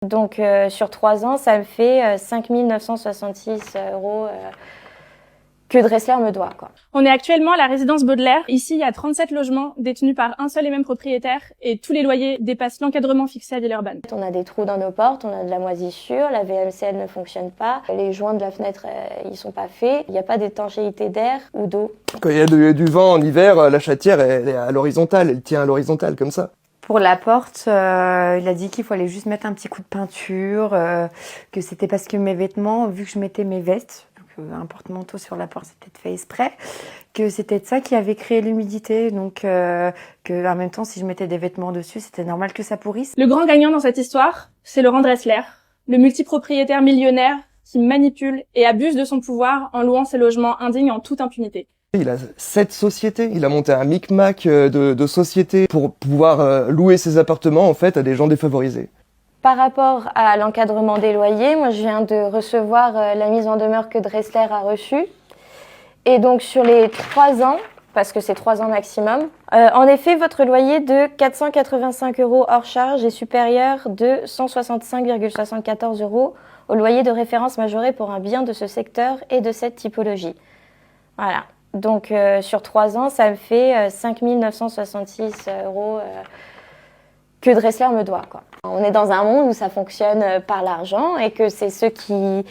Donc sur 3 ans, ça me fait 5 966 € que Dressler me doit, quoi. On est actuellement à la résidence Baudelaire. Ici, il y a 37 logements détenus par un seul et même propriétaire et tous les loyers dépassent l'encadrement fixé à Villeurbanne. On a des trous dans nos portes, on a de la moisissure, la VMCL ne fonctionne pas, les joints de la fenêtre, ils sont pas faits, il n'y a pas d'étanchéité d'air ou d'eau. Quand il y a du vent en hiver, la chatière, elle est à l'horizontale, elle tient à l'horizontale, comme ça. Pour la porte, il a dit qu'il fallait juste mettre un petit coup de peinture, que c'était parce que mes vêtements, vu que je mettais mes vestes, un porte-manteau sur la porte, c'était fait exprès, que c'était ça qui avait créé l'humidité, donc que en même temps, si je mettais des vêtements dessus, c'était normal que ça pourrisse. Le grand gagnant dans cette histoire, c'est Laurent Dressler, le multipropriétaire millionnaire qui manipule et abuse de son pouvoir en louant ses logements indignes en toute impunité. Il a 7 sociétés, il a monté un micmac de sociétés pour pouvoir louer ses appartements en fait à des gens défavorisés. Par rapport à l'encadrement des loyers, moi je viens de recevoir la mise en demeure que Dressler a reçue. Et donc sur les 3 ans, parce que c'est 3 ans maximum, en effet votre loyer de 485 € hors charge est supérieur de 165,74 € au loyer de référence majoré pour un bien de ce secteur et de cette typologie. Voilà. Donc sur 3 ans, ça me fait 5 966 € que Dressler me doit, quoi. On est dans un monde où ça fonctionne par l'argent et que c'est ceux qui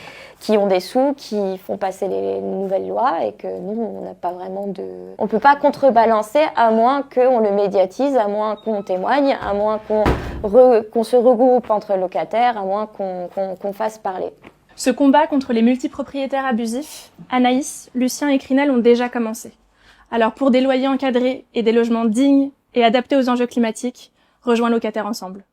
ont des sous qui font passer les nouvelles lois et que nous, on n'a pas vraiment de... On peut pas contrebalancer à moins qu'on le médiatise, à moins qu'on témoigne, à moins qu'on se regroupe entre locataires, à moins qu'on fasse parler. Ce combat contre les multipropriétaires abusifs, Anaïs, Lucien et Crinel ont déjà commencé. Alors pour des loyers encadrés et des logements dignes et adaptés aux enjeux climatiques, rejoins Locataires Ensemble.